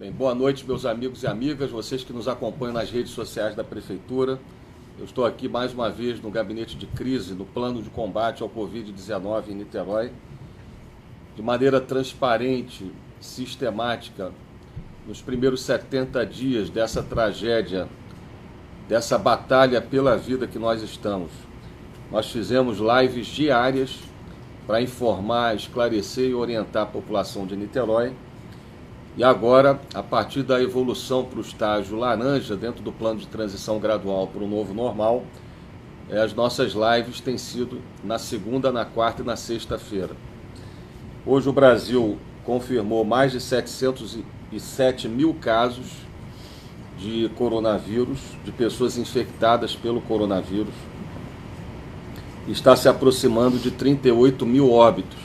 Bem, boa noite, meus amigos e amigas, vocês que nos acompanham nas redes sociais da Prefeitura. Eu estou aqui mais uma vez no gabinete de crise, no plano de combate ao Covid-19 em Niterói. De maneira transparente, sistemática, nos primeiros 70 dias dessa tragédia, dessa batalha pela vida que nós estamos. Nós fizemos lives diárias para informar, esclarecer e orientar a população de Niterói. E agora, a partir da evolução para o estágio laranja, dentro do plano de transição gradual para o novo normal, as nossas lives têm sido na segunda, na quarta e na sexta-feira. Hoje o Brasil confirmou mais de 707 mil casos de coronavírus, de pessoas infectadas pelo coronavírus. Está se aproximando de 38 mil óbitos.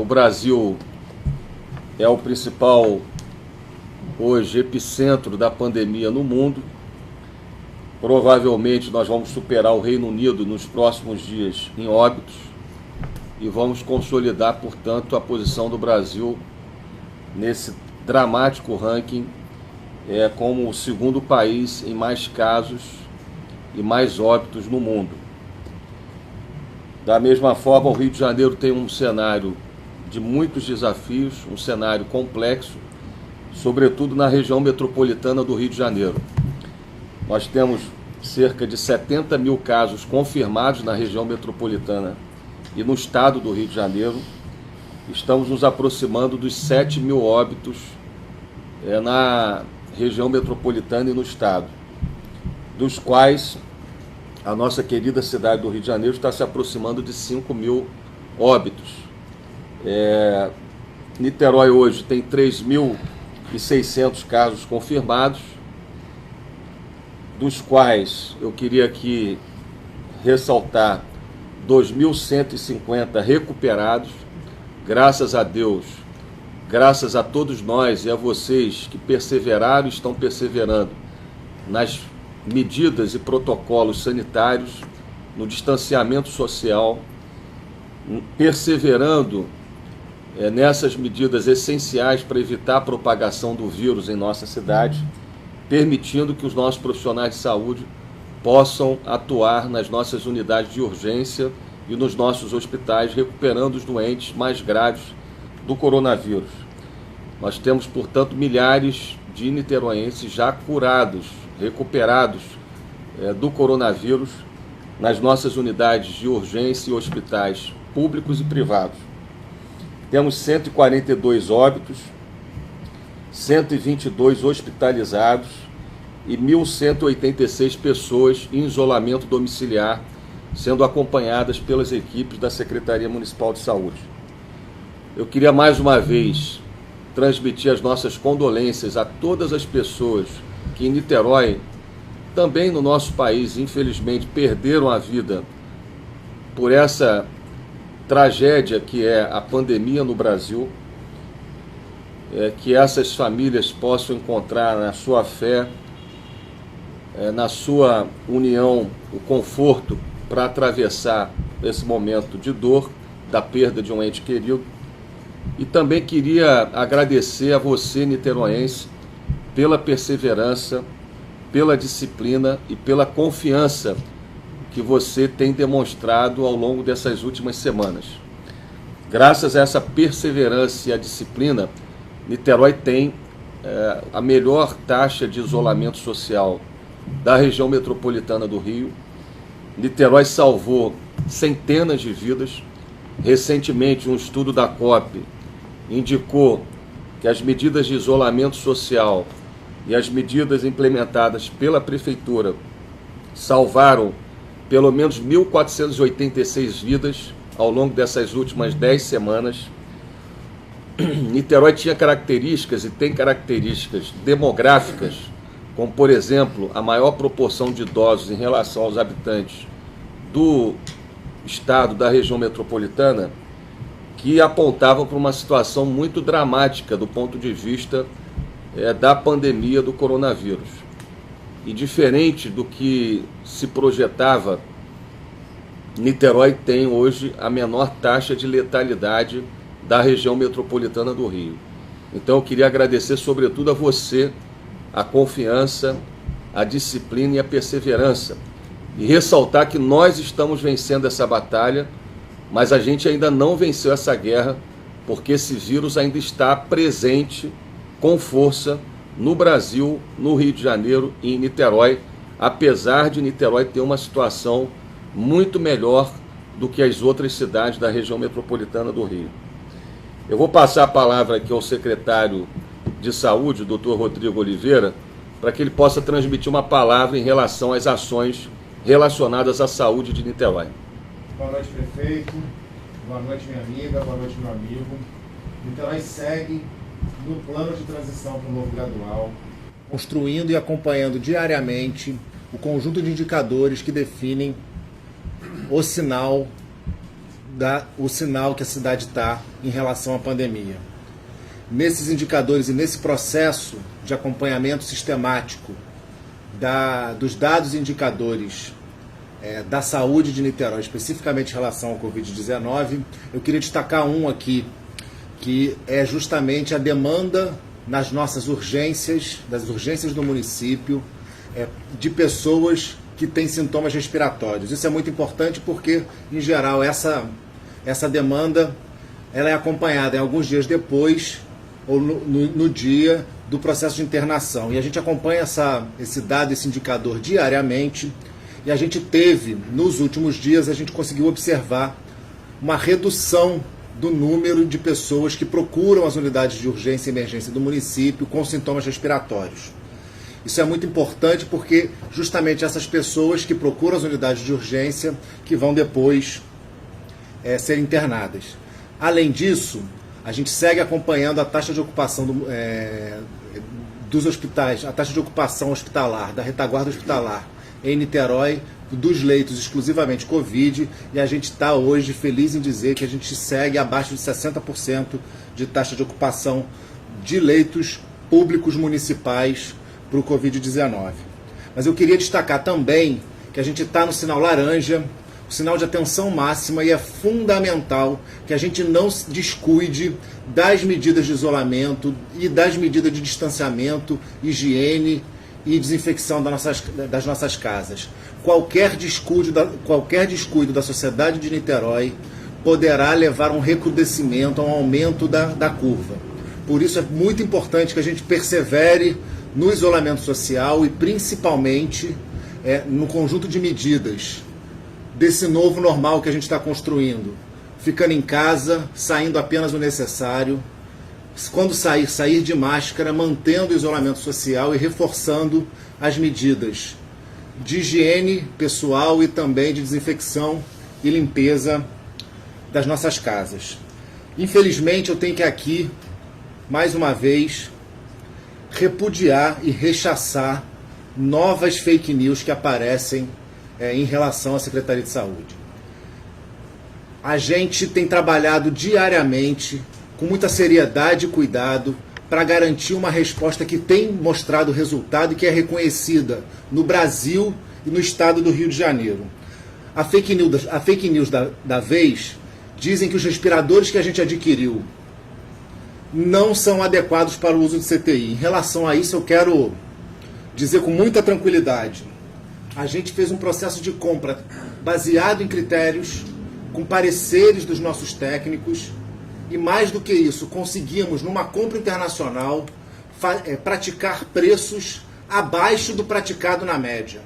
O Brasil é o principal, hoje, epicentro da pandemia no mundo. Provavelmente nós vamos superar o Reino Unido nos próximos dias em óbitos e vamos consolidar, portanto, a posição do Brasil nesse dramático ranking como o segundo país em mais casos e mais óbitos no mundo. Da mesma forma, o Rio de Janeiro tem um cenário de muitos desafios, um cenário complexo, sobretudo na região metropolitana do Rio de Janeiro. Nós temos cerca de 70 mil casos confirmados na região metropolitana e no estado do Rio de Janeiro. Estamos nos aproximando dos 7 mil óbitos na região metropolitana e no estado, dos quais a nossa querida cidade do Rio de Janeiro está se aproximando de 5 mil óbitos. Niterói hoje tem 3.600 casos confirmados, dos quais eu queria aqui ressaltar 2.150 recuperados. Graças a Deus, graças a todos nós e a vocês que perseveraram e estão perseverando nas medidas e protocolos sanitários, no distanciamento social, perseverando nessas medidas essenciais para evitar a propagação do vírus em nossa cidade, permitindo que os nossos profissionais de saúde possam atuar nas nossas unidades de urgência e nos nossos hospitais, recuperando os doentes mais graves do coronavírus. Nós temos, portanto, milhares de niteroenses já curados, recuperados do coronavírus nas nossas unidades de urgência e hospitais públicos e privados. Temos 142 óbitos, 122 hospitalizados e 1.186 pessoas em isolamento domiciliar, sendo acompanhadas pelas equipes da Secretaria Municipal de Saúde. Eu queria mais uma vez transmitir as nossas condolências a todas as pessoas que em Niterói, também no nosso país, infelizmente, perderam a vida por essa tragédia que é a pandemia no Brasil. Que essas famílias possam encontrar na sua fé, na sua união, o conforto para atravessar esse momento de dor, da perda de um ente querido. E também queria agradecer a você, niteroense, pela perseverança, pela disciplina e pela confiança que você tem demonstrado ao longo dessas últimas semanas. Graças a essa perseverança e a disciplina, Niterói tem a melhor taxa de isolamento social da região metropolitana do Rio. Niterói salvou centenas de vidas. Recentemente, um estudo da COP indicou que as medidas de isolamento social e as medidas implementadas pela Prefeitura salvaram pelo menos 1.486 vidas ao longo dessas últimas 10 semanas. Niterói tinha características e tem características demográficas, como, por exemplo, a maior proporção de idosos em relação aos habitantes do estado, da região metropolitana, que apontavam para uma situação muito dramática do ponto de vista da pandemia do coronavírus. E diferente do que se projetava, Niterói tem hoje a menor taxa de letalidade da região metropolitana do Rio. Então eu queria agradecer sobretudo a você a confiança, a disciplina e a perseverança. E ressaltar que nós estamos vencendo essa batalha, mas a gente ainda não venceu essa guerra, porque esse vírus ainda está presente com força no Brasil, no Rio de Janeiro e em Niterói, apesar de Niterói ter uma situação muito melhor do que as outras cidades da região metropolitana do Rio. Eu vou passar a palavra aqui ao secretário de Saúde, o Dr. Rodrigo Oliveira, para que ele possa transmitir uma palavra em relação às ações relacionadas à saúde de Niterói. Boa noite, prefeito. Boa noite, minha amiga. Boa noite, meu amigo. Niterói segue no plano de transição para o novo gradual, construindo e acompanhando diariamente o conjunto de indicadores que definem o sinal que a cidade está em relação à pandemia. Nesses indicadores e nesse processo de acompanhamento sistemático dos dados e indicadores da saúde de Niterói, especificamente em relação ao Covid-19, eu queria destacar um aqui, que é justamente a demanda nas nossas urgências, das urgências do município, de pessoas que têm sintomas respiratórios. Isso é muito importante porque, em geral, essa demanda ela é acompanhada em alguns dias depois ou no dia do processo de internação. E a gente acompanha esse dado, esse indicador diariamente, e a gente teve, nos últimos dias, a gente conseguiu observar uma redução do número de pessoas que procuram as unidades de urgência e emergência do município com sintomas respiratórios. Isso é muito importante porque justamente essas pessoas que procuram as unidades de urgência que vão depois ser internadas. Além disso, a gente segue acompanhando a taxa de ocupação dos hospitais, a taxa de ocupação hospitalar, da retaguarda hospitalar em Niterói, dos leitos exclusivamente Covid, e a gente está hoje feliz em dizer que a gente segue abaixo de 60% de taxa de ocupação de leitos públicos municipais para o Covid-19. Mas eu queria destacar também que a gente está no sinal laranja, o sinal de atenção máxima, e é fundamental que a gente não se descuide das medidas de isolamento e das medidas de distanciamento, higiene e desinfecção das nossas casas. Qualquer descuido da sociedade de Niterói poderá levar a um recrudescimento, a um aumento da curva. Por isso é muito importante que a gente persevere no isolamento social e principalmente no conjunto de medidas desse novo normal que a gente está construindo. Ficando em casa, saindo apenas o necessário. Quando sair de máscara, mantendo o isolamento social e reforçando as medidas de higiene pessoal e também de desinfecção e limpeza das nossas casas. Infelizmente, eu tenho que aqui, mais uma vez, repudiar e rechaçar novas fake news que aparecem em relação à Secretaria de Saúde. A gente tem trabalhado diariamente com muita seriedade e cuidado para garantir uma resposta que tem mostrado resultado e que é reconhecida no Brasil e no estado do Rio de Janeiro. A fake news da vez dizem que os respiradores que a gente adquiriu não são adequados para o uso de CTI. Em relação a isso, eu quero dizer com muita tranquilidade: a gente fez um processo de compra baseado em critérios, com pareceres dos nossos técnicos, e mais do que isso, conseguimos, numa compra internacional, praticar preços abaixo do praticado na média.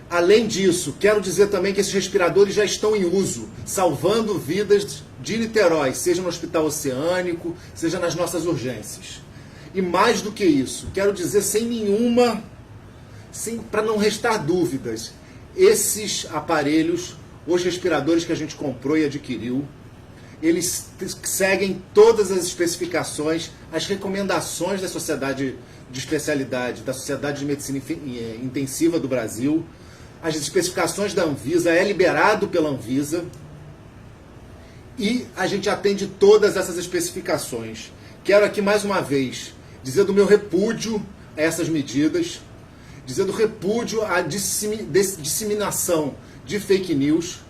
Além disso, quero dizer também que esses respiradores já estão em uso, salvando vidas de Niterói, seja no Hospital Oceânico, seja nas nossas urgências. E mais do que isso, quero dizer para não restar dúvidas, esses aparelhos, os respiradores que a gente comprou e adquiriu, eles seguem todas as especificações, as recomendações da Sociedade de Especialidade, da Sociedade de Medicina Intensiva do Brasil, as especificações da Anvisa, é liberado pela Anvisa, e a gente atende todas essas especificações. Quero aqui mais uma vez dizer do meu repúdio a essas medidas, dizer do repúdio à disseminação de fake news,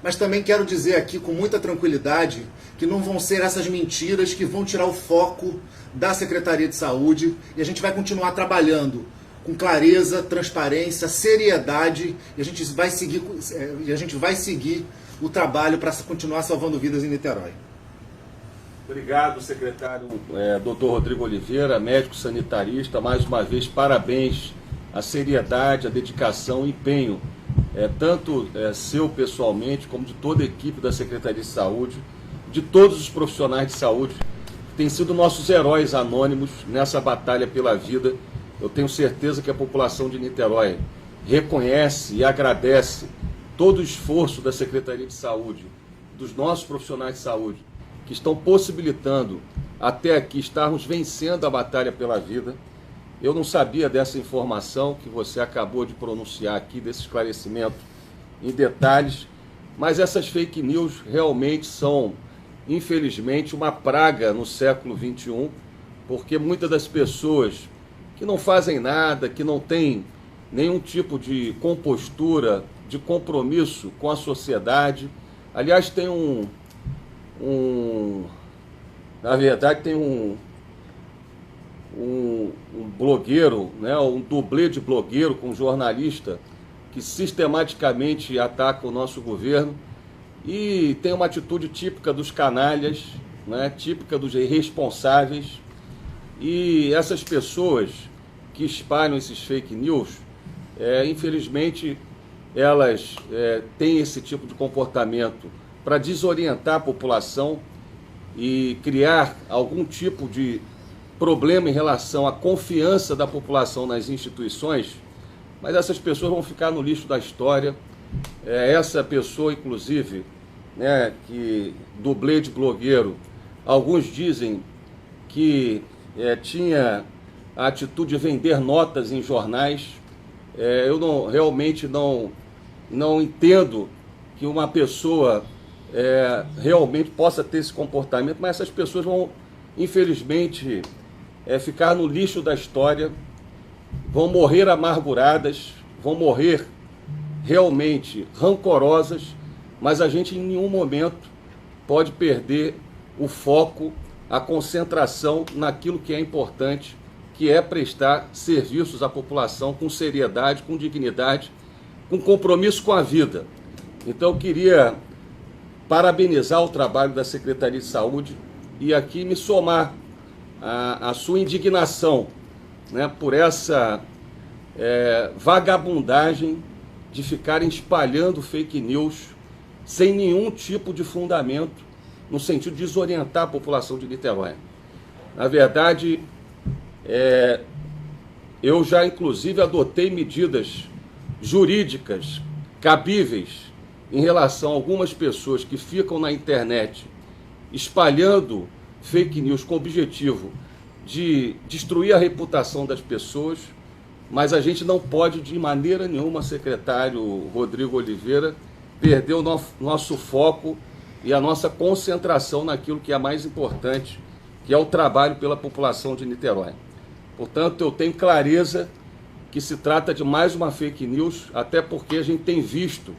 Mas também quero dizer aqui com muita tranquilidade que não vão ser essas mentiras que vão tirar o foco da Secretaria de Saúde, e a gente vai continuar trabalhando com clareza, transparência, seriedade, e a gente vai seguir o trabalho para continuar salvando vidas em Niterói. Obrigado, secretário Dr. Rodrigo Oliveira, médico sanitarista. Mais uma vez, parabéns à seriedade, à dedicação e empenho, tanto seu pessoalmente, como de toda a equipe da Secretaria de Saúde, de todos os profissionais de saúde, que têm sido nossos heróis anônimos nessa batalha pela vida. Eu tenho certeza que a população de Niterói reconhece e agradece todo o esforço da Secretaria de Saúde, dos nossos profissionais de saúde, que estão possibilitando até aqui estarmos vencendo a batalha pela vida. Eu não sabia dessa informação que você acabou de pronunciar aqui, desse esclarecimento em detalhes, mas essas fake news realmente são, infelizmente, uma praga no século XXI, porque muitas das pessoas que não fazem nada, que não têm nenhum tipo de compostura, de compromisso com a sociedade. Aliás, tem na verdade, tem um blogueiro, né, um dublê de blogueiro com um jornalista que sistematicamente ataca o nosso governo e tem uma atitude típica dos canalhas, né, típica dos irresponsáveis. E essas pessoas que espalham esses fake news, infelizmente, elas têm esse tipo de comportamento para desorientar a população e criar algum tipo de problema em relação à confiança da população nas instituições, mas essas pessoas vão ficar no lixo da história. Essa pessoa, inclusive, né, que dublê de blogueiro, alguns dizem que tinha a atitude de vender notas em jornais. Eu realmente não entendo que uma pessoa realmente possa ter esse comportamento, mas essas pessoas vão, infelizmente, ficar no lixo da história, vão morrer amarguradas, vão morrer realmente rancorosas, mas a gente em nenhum momento pode perder o foco, a concentração naquilo que é importante, que é prestar serviços à população com seriedade, com dignidade, com compromisso com a vida. Então eu queria parabenizar o trabalho da Secretaria de Saúde e aqui me somar à sua indignação, né, por essa vagabundagem de ficarem espalhando fake news sem nenhum tipo de fundamento, no sentido de desorientar a população de Niterói. Na verdade, eu já inclusive adotei medidas jurídicas cabíveis em relação a algumas pessoas que ficam na internet espalhando fake news com o objetivo de destruir a reputação das pessoas, mas a gente não pode de maneira nenhuma, secretário Rodrigo Oliveira, perder o nosso foco e a nossa concentração naquilo que é mais importante, que é o trabalho pela população de Niterói. Portanto, eu tenho clareza que se trata de mais uma fake news, até porque a gente tem visto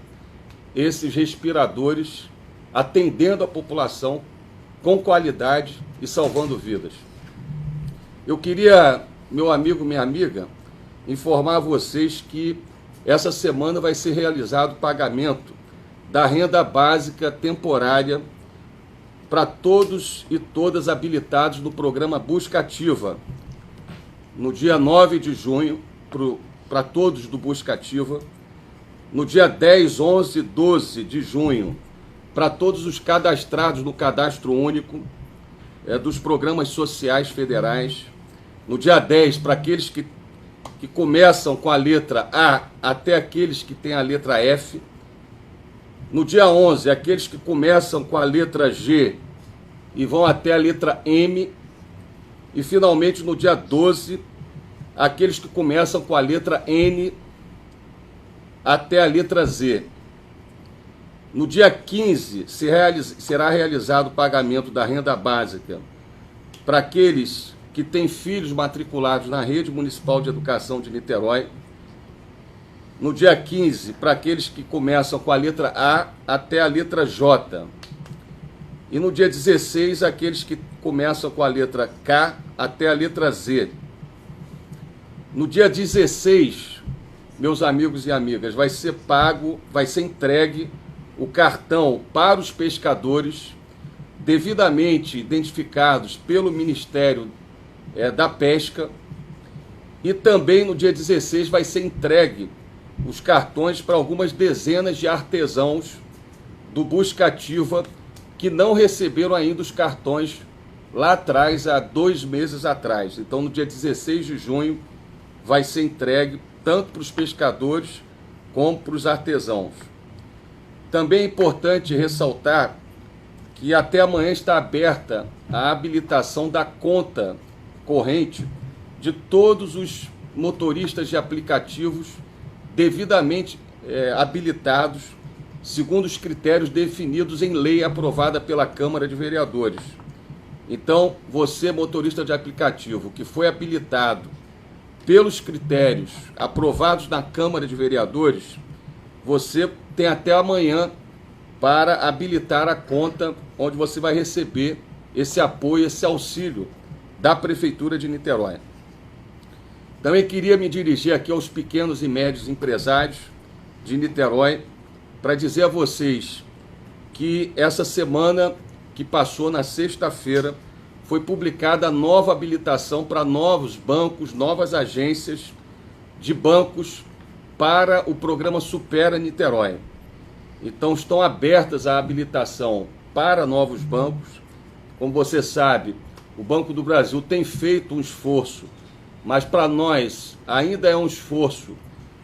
esses respiradores atendendo a população com qualidade e salvando vidas. Eu queria, meu amigo, minha amiga, informar a vocês que essa semana vai ser realizado o pagamento da renda básica temporária para todos e todas habilitados no programa Busca Ativa. No dia 9 de junho, para todos do Busca Ativa. No dia 10, 11 e 12 de junho, para todos os cadastrados no Cadastro Único dos programas sociais federais. No dia 10, para aqueles que começam com a letra A até aqueles que têm a letra F. No dia 11, aqueles que começam com a letra G e vão até a letra M. E, finalmente, no dia 12, aqueles que começam com a letra N até a letra Z. No dia 15, será realizado o pagamento da renda básica para aqueles que têm filhos matriculados na Rede Municipal de Educação de Niterói. No dia 15, para aqueles que começam com a letra A até a letra J. E no dia 16, aqueles que começam com a letra K até a letra Z. No dia 16, meus amigos e amigas, vai ser entregue o cartão para os pescadores devidamente identificados pelo Ministério da Pesca. E também no dia 16 vai ser entregue os cartões para algumas dezenas de artesãos do Busca Ativa que não receberam ainda os cartões lá atrás, há 2 meses atrás. Então, no dia 16 de junho, vai ser entregue tanto para os pescadores como para os artesãos. Também é importante ressaltar que até amanhã está aberta a habilitação da conta corrente de todos os motoristas de aplicativos devidamente habilitados, segundo os critérios definidos em lei aprovada pela Câmara de Vereadores. Então, você, motorista de aplicativo, que foi habilitado pelos critérios aprovados na Câmara de Vereadores, você tem até amanhã para habilitar a conta onde você vai receber esse apoio, esse auxílio da Prefeitura de Niterói. Também queria me dirigir aqui aos pequenos e médios empresários de Niterói para dizer a vocês que essa semana que passou, na sexta-feira, foi publicada a nova habilitação para novos bancos, novas agências de bancos para o programa Supera Niterói. Então estão abertas a habilitação para novos bancos. Como você sabe, o Banco do Brasil tem feito um esforço, mas para nós ainda é um esforço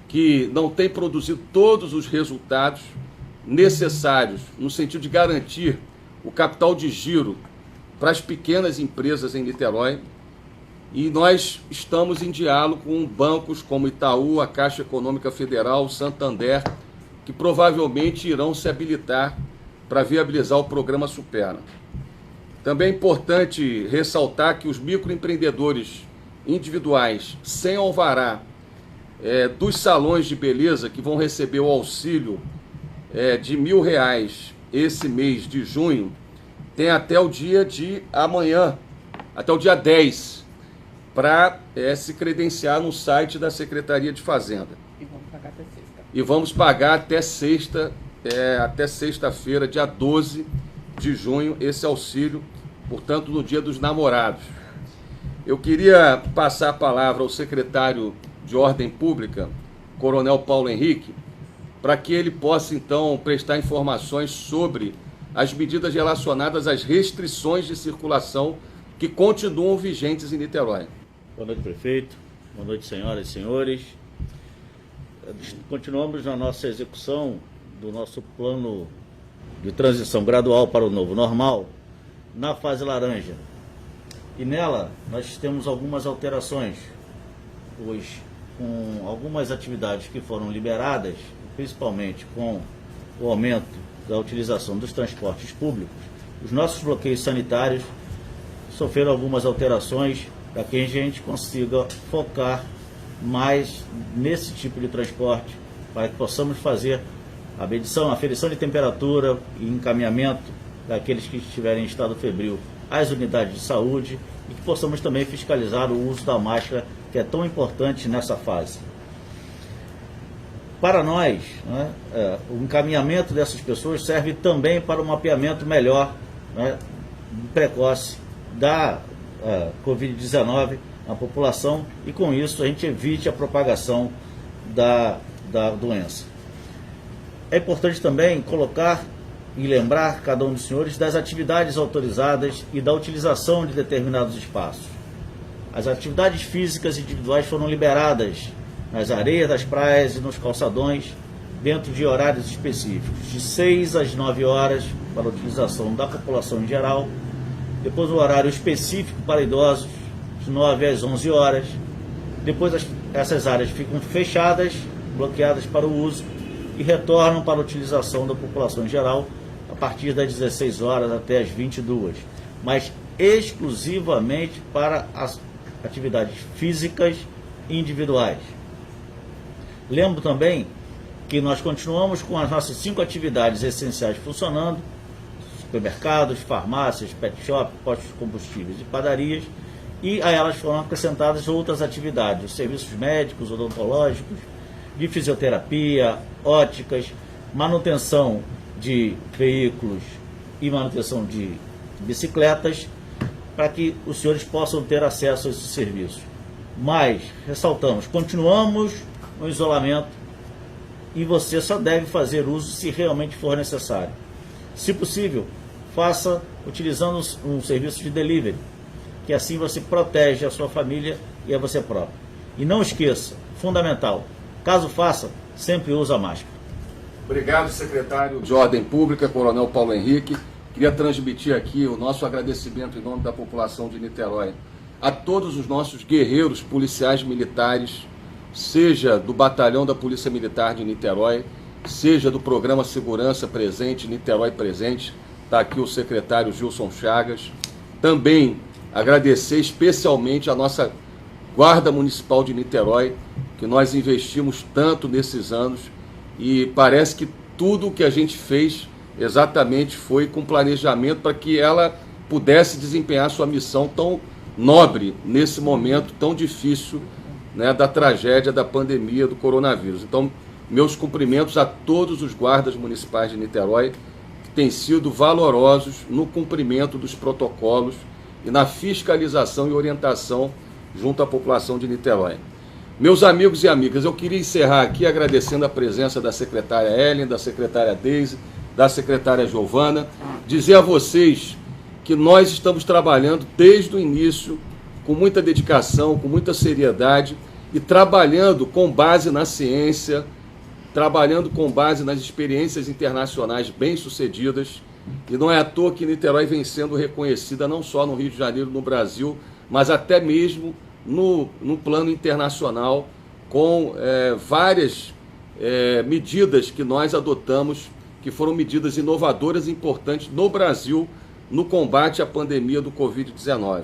que não tem produzido todos os resultados necessários no sentido de garantir o capital de giro para as pequenas empresas em Niterói. E nós estamos em diálogo com bancos como Itaú, a Caixa Econômica Federal, Santander, que provavelmente irão se habilitar para viabilizar o programa Supera. Também é importante ressaltar que os microempreendedores individuais sem alvará dos salões de beleza, que vão receber o auxílio de R$1.000 esse mês de junho, tem até o dia de amanhã, até o dia 10, para se credenciar no site da Secretaria de Fazenda. E vamos pagar até sexta. E vamos pagar até sexta, até sexta-feira, dia 12 de junho, esse auxílio, portanto, no Dia dos Namorados. Eu queria passar a palavra ao secretário de Ordem Pública, Coronel Paulo Henrique, para que ele possa, então, prestar informações sobre as medidas relacionadas às restrições de circulação que continuam vigentes em Niterói. Boa noite, prefeito. Boa noite, senhoras e senhores. Continuamos na nossa execução do nosso plano de transição gradual para o novo normal na fase laranja. E nela nós temos algumas alterações, pois com algumas atividades que foram liberadas, principalmente com o aumento da utilização dos transportes públicos, os nossos bloqueios sanitários sofreram algumas alterações para que a gente consiga focar mais nesse tipo de transporte, para que possamos fazer a medição, a aferição de temperatura e encaminhamento daqueles que estiverem em estado febril às unidades de saúde e que possamos também fiscalizar o uso da máscara, que é tão importante nessa fase. Para nós, o encaminhamento dessas pessoas serve também para o mapeamento melhor, precoce da Covid-19 na população e com isso a gente evite a propagação da doença. É importante também colocar e lembrar cada um dos senhores das atividades autorizadas e da utilização de determinados espaços. As atividades físicas individuais foram liberadas nas areias das praias e nos calçadões, dentro de horários específicos, de 6 às 9 horas para a utilização da população em geral, depois o horário específico para idosos, de 9 às 11 horas, depois essas áreas ficam fechadas, bloqueadas para o uso e retornam para a utilização da população em geral a partir das 16 horas até as 22, mas exclusivamente para as atividades físicas individuais. Lembro também que nós continuamos com as nossas 5 atividades essenciais funcionando: supermercados, farmácias, pet shop, postos de combustíveis e padarias, e a elas foram acrescentadas outras atividades, os serviços médicos, odontológicos, de fisioterapia, óticas, manutenção de veículos e manutenção de bicicletas, para que os senhores possam ter acesso a esses serviços. Mas, ressaltamos, continuamos no isolamento e você só deve fazer uso se realmente for necessário. Se possível, faça utilizando um serviço de delivery, que assim você protege a sua família e a você próprio. E não esqueça, fundamental, caso faça, sempre use a máscara. Obrigado, secretário de Ordem Pública, Coronel Paulo Henrique. Queria transmitir aqui o nosso agradecimento em nome da população de Niterói a todos os nossos guerreiros policiais militares, seja do Batalhão da Polícia Militar de Niterói, seja do Programa Segurança Presente, Niterói Presente. Está aqui o secretário Gilson Chagas. Também agradecer especialmente a nossa Guarda Municipal de Niterói, que nós investimos tanto nesses anos, e parece que tudo o que a gente fez exatamente foi com planejamento para que ela pudesse desempenhar sua missão tão nobre nesse momento tão difícil, né, da tragédia da pandemia do coronavírus. Então, meus cumprimentos a todos os guardas municipais de Niterói, que têm sido valorosos no cumprimento dos protocolos e na fiscalização e orientação junto à população de Niterói. Meus amigos e amigas, eu queria encerrar aqui agradecendo a presença da secretária Ellen, da secretária Deise, da secretária Giovana, dizer a vocês que nós estamos trabalhando desde o início com muita dedicação, com muita seriedade e trabalhando com base na ciência, trabalhando com base nas experiências internacionais bem-sucedidas, e não é à toa que Niterói vem sendo reconhecida não só no Rio de Janeiro, no Brasil, mas até mesmo no plano internacional, com várias medidas que nós adotamos, que foram medidas inovadoras e importantes no Brasil no combate à pandemia do Covid-19.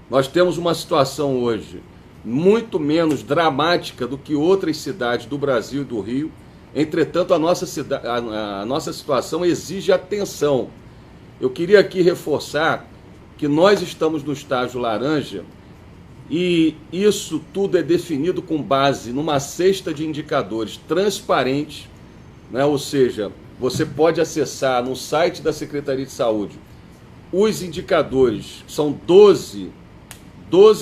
Nós temos uma situação hoje muito menos dramática do que outras cidades do Brasil e do Rio. Entretanto, a nossa situação exige atenção. Eu queria aqui reforçar que nós estamos no estágio laranja e isso tudo é definido com base numa cesta de indicadores transparentes, né? Ou seja, você pode acessar no site da Secretaria de Saúde os indicadores, são 12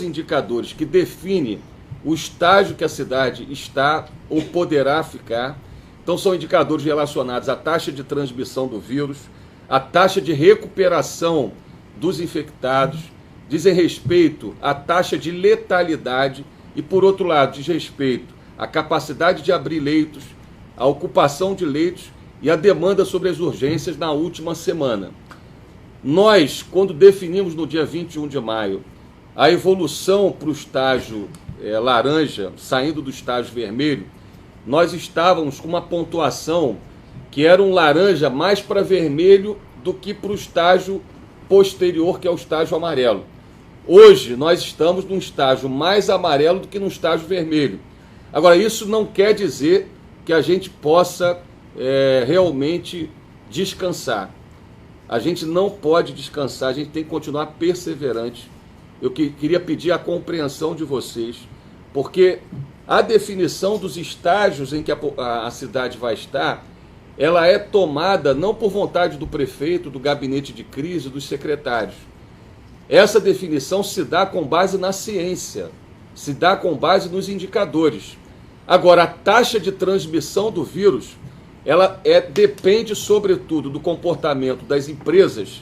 indicadores que definem o estágio que a cidade está ou poderá ficar. Então são indicadores relacionados à taxa de transmissão do vírus, à taxa de recuperação dos infectados, dizem respeito à taxa de letalidade e, por outro lado, diz respeito à capacidade de abrir leitos, à ocupação de leitos e à demanda sobre as urgências na última semana. Nós, quando definimos no dia 21 de maio a evolução para o estágio laranja, saindo do estágio vermelho, nós estávamos com uma pontuação que era um laranja mais para vermelho do que para o estágio posterior, que é o estágio amarelo. Hoje nós estamos num estágio mais amarelo do que no estágio vermelho. Agora, isso não quer dizer que a gente possa realmente descansar. A gente não pode descansar, a gente tem que continuar perseverante. Eu queria pedir a compreensão de vocês, porque a definição dos estágios em que a cidade vai estar, ela é tomada não por vontade do prefeito, do gabinete de crise, dos secretários. Essa definição se dá com base na ciência, se dá com base nos indicadores. Agora, a taxa de transmissão do vírus, ela depende, sobretudo, do comportamento das empresas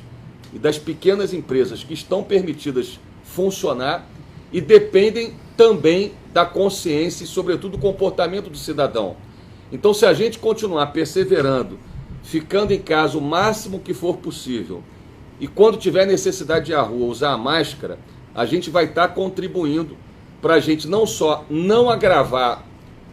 e das pequenas empresas que estão permitidas funcionar e dependem também da consciência e, sobretudo, do comportamento do cidadão. Então, se a gente continuar perseverando, ficando em casa o máximo que for possível, e quando tiver necessidade de ir à rua usar a máscara, a gente vai estar contribuindo para a gente não só não agravar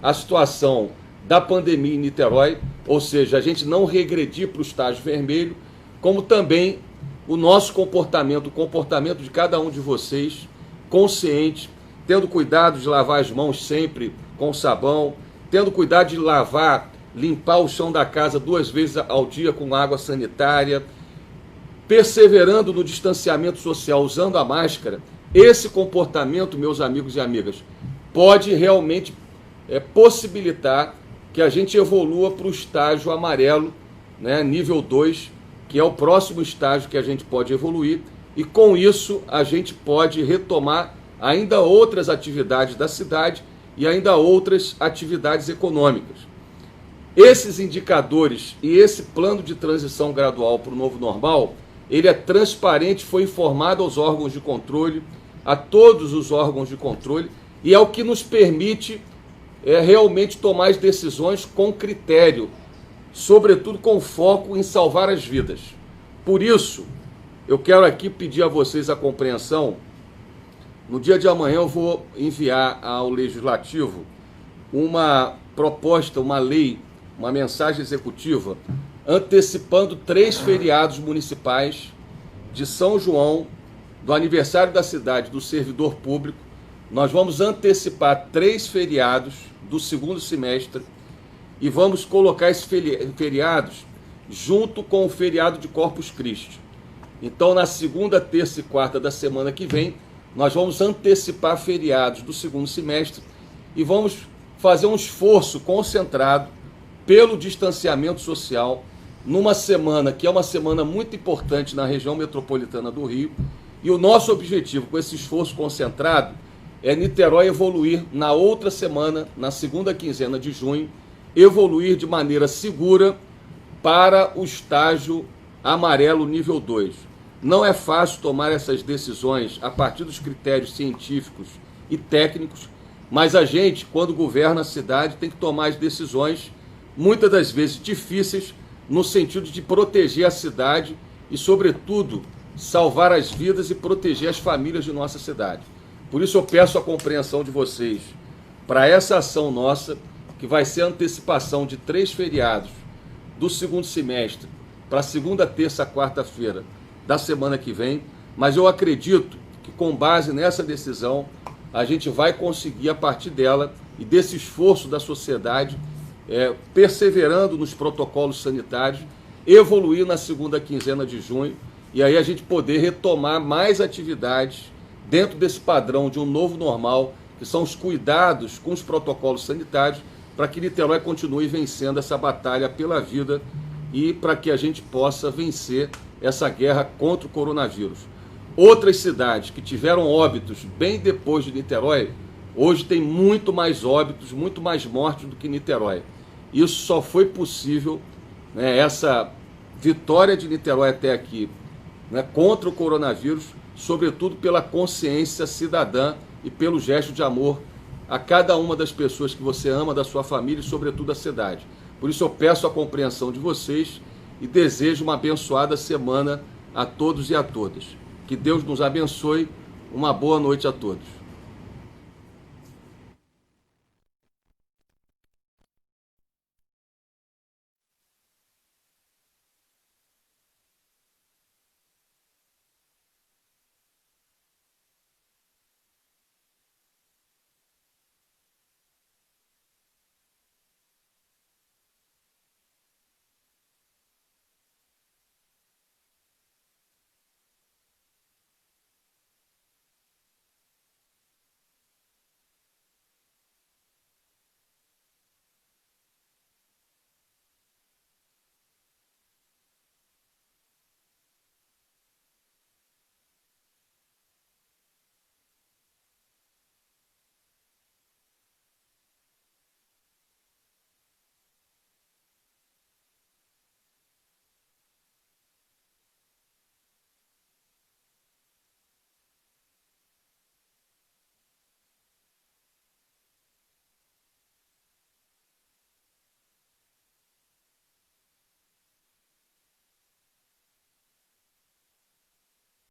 a situação da pandemia em Niterói, ou seja, a gente não regredir para o estágio vermelho, como também o nosso comportamento, o comportamento de cada um de vocês, consciente, tendo cuidado de lavar as mãos sempre com sabão, tendo cuidado de lavar, limpar o chão da casa 2 vezes ao dia com água sanitária, perseverando no distanciamento social, usando a máscara, esse comportamento, meus amigos e amigas, pode realmente possibilitar que a gente evolua para o estágio amarelo, né, nível 2, que é o próximo estágio que a gente pode evoluir, e com isso a gente pode retomar ainda outras atividades da cidade e ainda outras atividades econômicas. Esses indicadores e esse plano de transição gradual para o novo normal, ele é transparente, foi informado aos órgãos de controle, a todos os órgãos de controle, e é o que nos permite realmente tomar as decisões com critério, sobretudo com foco em salvar as vidas. Por isso, eu quero aqui pedir a vocês a compreensão. No dia de amanhã eu vou enviar ao Legislativo uma proposta, uma lei, uma mensagem executiva, antecipando 3 feriados municipais de São João, do aniversário da cidade, do servidor público. Nós vamos antecipar 3 feriados do segundo semestre e vamos colocar esses feriados junto com o feriado de Corpus Christi. Então, na segunda, terça e quarta da semana que vem, nós vamos antecipar feriados do segundo semestre e vamos fazer um esforço concentrado pelo distanciamento social numa semana que é uma semana muito importante na região metropolitana do Rio. E o nosso objetivo com esse esforço concentrado é Niterói evoluir na outra semana, na segunda quinzena de junho, evoluir de maneira segura para o estágio amarelo nível 2. Não é fácil tomar essas decisões a partir dos critérios científicos e técnicos, mas a gente, quando governa a cidade, tem que tomar as decisões, muitas das vezes difíceis, no sentido de proteger a cidade e, sobretudo, salvar as vidas e proteger as famílias de nossa cidade. Por isso eu peço a compreensão de vocês para essa ação nossa, que vai ser a antecipação de 3 feriados do segundo semestre para segunda, terça, quarta-feira da semana que vem, mas eu acredito que com base nessa decisão a gente vai conseguir, a partir dela e desse esforço da sociedade, perseverando nos protocolos sanitários, evoluir na segunda quinzena de junho e aí a gente poder retomar mais atividades dentro desse padrão de um novo normal, que são os cuidados com os protocolos sanitários, para que Niterói continue vencendo essa batalha pela vida e para que a gente possa vencer essa guerra contra o coronavírus. Outras cidades que tiveram óbitos bem depois de Niterói, hoje tem muito mais óbitos, muito mais mortes do que Niterói. Isso só foi possível, né, essa vitória de Niterói até aqui, né, contra o coronavírus, sobretudo pela consciência cidadã e pelo gesto de amor a cada uma das pessoas que você ama, da sua família e sobretudo a cidade. Por isso eu peço a compreensão de vocês e desejo uma abençoada semana a todos e a todas. Que Deus nos abençoe. Uma boa noite a todos.